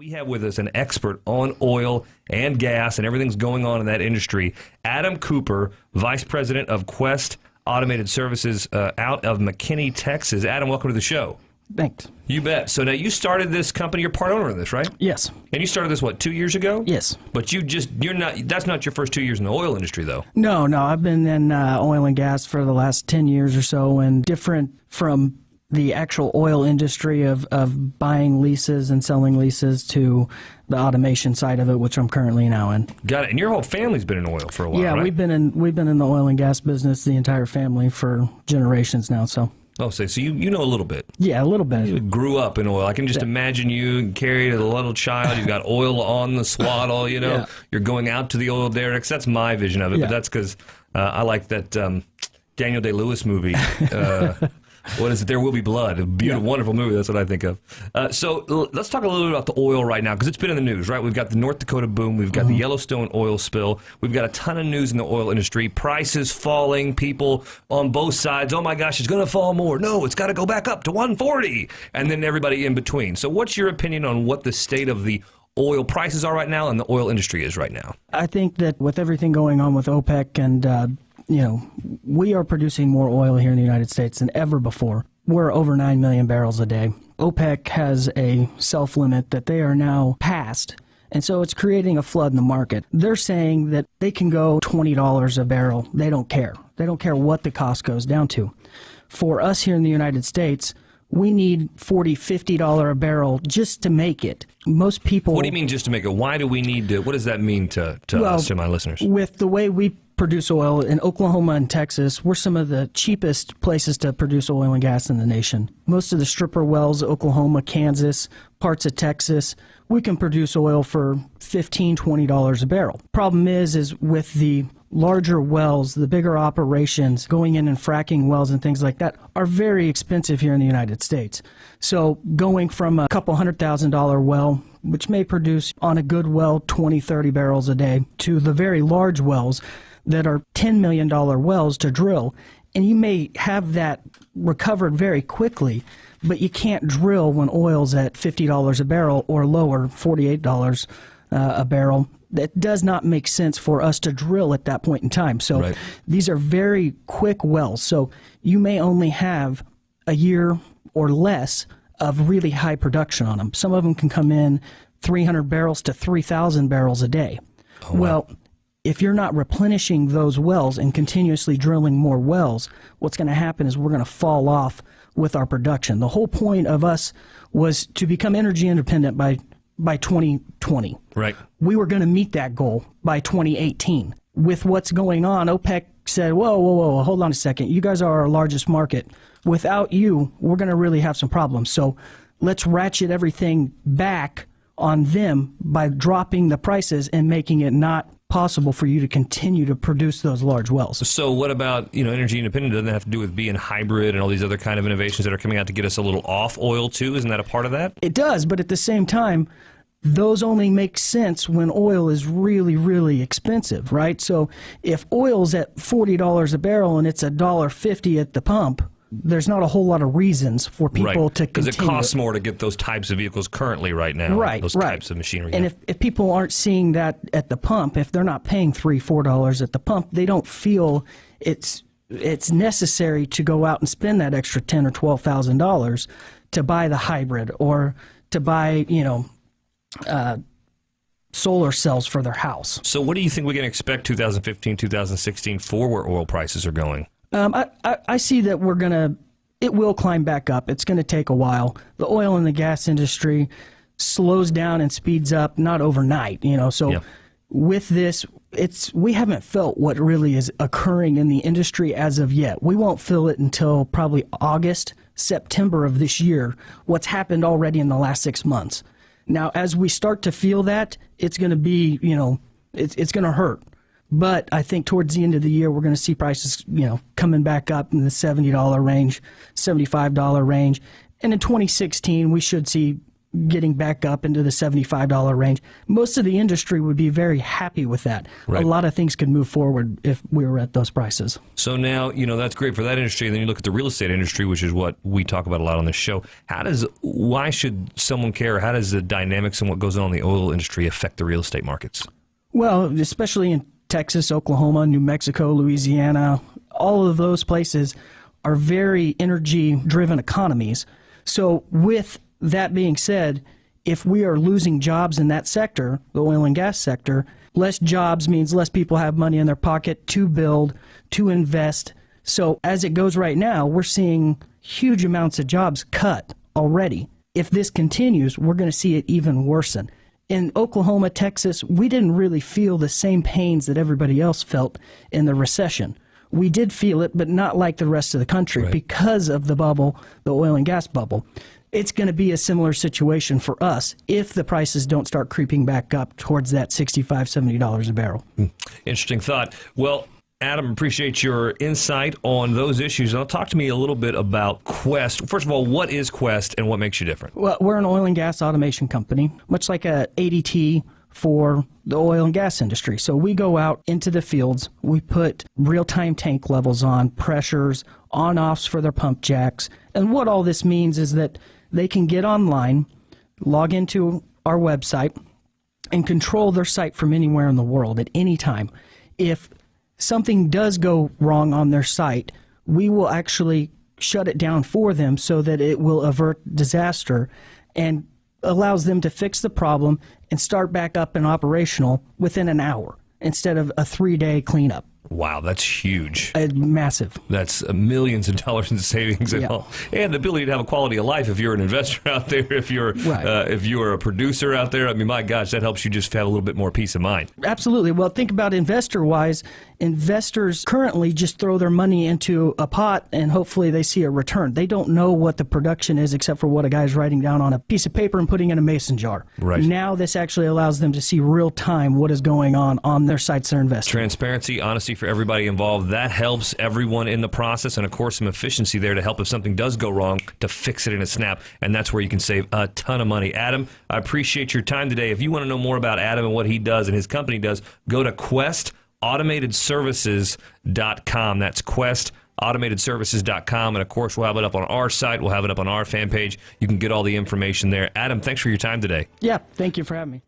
We have with us an expert on oil and gas and everything's going on in that industry, Adam Cooper, Vice President of Quest Automated Services out of McKinney, Texas. Adam, welcome to the show. Thanks. You bet. So now you started this company. You're part owner of this, right? Yes. And you started this, 2 years ago? Yes. But you're not, that's not your first 2 years in the oil industry, though. No, I've been in oil and gas for the last 10 years or so, and different from the actual oil industry of buying leases and selling leases to the automation side of it, which I'm currently now in. Got it. And your whole family's been in oil for a while, yeah, right? we've been in the oil and gas business, the entire family, for generations now. So. Oh, so you know a little bit. Yeah, a little bit. You grew up in oil. I can just imagine you carried a little child. You've got oil on the swaddle, you know. Yeah. You're going out to the oil derricks. That's my vision of it, but that's because I like that Daniel Day-Lewis movie. What is it? There Will Be Blood. A beautiful, wonderful movie. That's what I think of. So let's talk a little bit about the oil right now, because it's been in the news, right? We've got the North Dakota boom. We've got the Yellowstone oil spill. We've got a ton of news in the oil industry. Prices falling. People on both sides. Oh, my gosh, it's going to fall more. No, it's got to go back up to 140. And then everybody in between. So what's your opinion on what the state of the oil prices are right now and the oil industry is right now? I think that with everything going on with OPEC and we are producing more oil here in the United States than ever before. We're over 9 million barrels a day. OPEC has a self-limit that they are now past, and so it's creating a flood in the market. They're saying that they can go $20 a barrel. They don't care. They don't care what the cost goes down to. For us here in the United States, we need $40, $50 a barrel just to make it. Most people... What do you mean just to make it? Why do we need to... What does that mean to us, to my listeners? With the way we produce oil in Oklahoma and Texas, we're some of the cheapest places to produce oil and gas in the nation. Most of the stripper wells, Oklahoma, Kansas, parts of Texas, we can produce oil for $15, $20 a barrel. Problem is with the larger wells, the bigger operations, going in and fracking wells and things like that are very expensive here in the United States. So going from a couple $100,000 well, which may produce on a good well 20, 30 barrels a day, to the very large wells that are $10 million wells to drill, and you may have that recovered very quickly, but you can't drill when oil's at $50 a barrel or lower, $48 a barrel. That does not make sense for us to drill at that point in time. So these are very quick wells. So you may only have a year or less of really high production on them. Some of them can come in 300 barrels to 3,000 barrels a day. Oh, wow. Well, if you're not replenishing those wells and continuously drilling more wells, what's going to happen is we're going to fall off with our production. The whole point of us was to become energy independent by 2020. Right. We were going to meet that goal by 2018. With what's going on, OPEC said, whoa, hold on a second. You guys are our largest market. Without you, we're going to really have some problems. So let's ratchet everything back on them by dropping the prices and making it not possible for you to continue to produce those large wells. So what about, energy independent? Doesn't have to do with being hybrid and all these other kind of innovations that are coming out to get us a little off oil too? Isn't that a part of that? It does, but at the same time, those only make sense when oil is really, really expensive, right? So if oil's at $40 a barrel and it's $1.50 at the pump, there's not a whole lot of reasons for people to continue. Because it costs more to get those types of vehicles currently right now. Those types of machinery. And if people aren't seeing that at the pump, if they're not paying $3, $4 at the pump, they don't feel it's necessary to go out and spend that extra $10,000 or $12,000 to buy the hybrid or to buy, solar cells for their house. So what do you think we can expect 2015, 2016 for where oil prices are going? I see that it will climb back up. It's going to take a while. The oil and the gas industry slows down and speeds up, not overnight, So with this, we haven't felt what really is occurring in the industry as of yet. We won't feel it until probably August, September of this year, what's happened already in the last 6 months. Now, as we start to feel that, it's going to be, it's going to hurt. But I think towards the end of the year, we're going to see prices, coming back up in the $70 range, $75 range. And in 2016, we should see getting back up into the $75 range, most of the industry would be very happy with that. Right. A lot of things could move forward if we were at those prices. So now, that's great for that industry. And then you look at the real estate industry, which is what we talk about a lot on this show. Why should someone care? How does the dynamics and what goes on in the oil industry affect the real estate markets? Well, especially in Texas, Oklahoma, New Mexico, Louisiana, all of those places are very energy-driven economies. So with that being said, if we are losing jobs in that sector, the oil and gas sector, less jobs means less people have money in their pocket to build, to invest. So as it goes right now, we're seeing huge amounts of jobs cut already. If this continues, we're going to see it even worsen. In Oklahoma, Texas, we didn't really feel the same pains that everybody else felt in the recession. We did feel it, but not like the rest of the country because of the bubble, the oil and gas bubble. It's going to be a similar situation for us if the prices don't start creeping back up towards that $65, $70 a barrel. Interesting thought. Well, Adam, appreciate your insight on those issues. Now, talk to me a little bit about Quest. First of all, what is Quest and what makes you different? Well, we're an oil and gas automation company, much like a ADT for the oil and gas industry. So we go out into the fields, we put real-time tank levels on, pressures, on-offs for their pump jacks. And what all this means is that they can get online, log into our website, and control their site from anywhere in the world at any time. If something does go wrong on their site, we will actually shut it down for them so that it will avert disaster and allows them to fix the problem and start back up and operational within an hour instead of a 3-day cleanup. Wow, that's huge. Massive. That's millions of dollars in savings and all. And the ability to have a quality of life if you're an investor out there, if you're a producer out there. I mean, my gosh, that helps you just have a little bit more peace of mind. Absolutely. Well, think about investor-wise. Investors currently just throw their money into a pot and hopefully they see a return. They don't know what the production is except for what a guy's writing down on a piece of paper and putting in a mason jar. Right. Now this actually allows them to see real time what is going on their sites they're investing. Transparency, honesty for everybody involved. That helps everyone in the process, and of course some efficiency there to help if something does go wrong to fix it in a snap, and that's where you can save a ton of money. Adam, I appreciate your time today. If you want to know more about Adam and what he does and his company does, go to questautomatedservices.com. That's questautomatedservices.com, and of course we'll have it up on our site. We'll have it up on our fan page. You can get all the information there. Adam, thanks for your time today. Yeah, thank you for having me.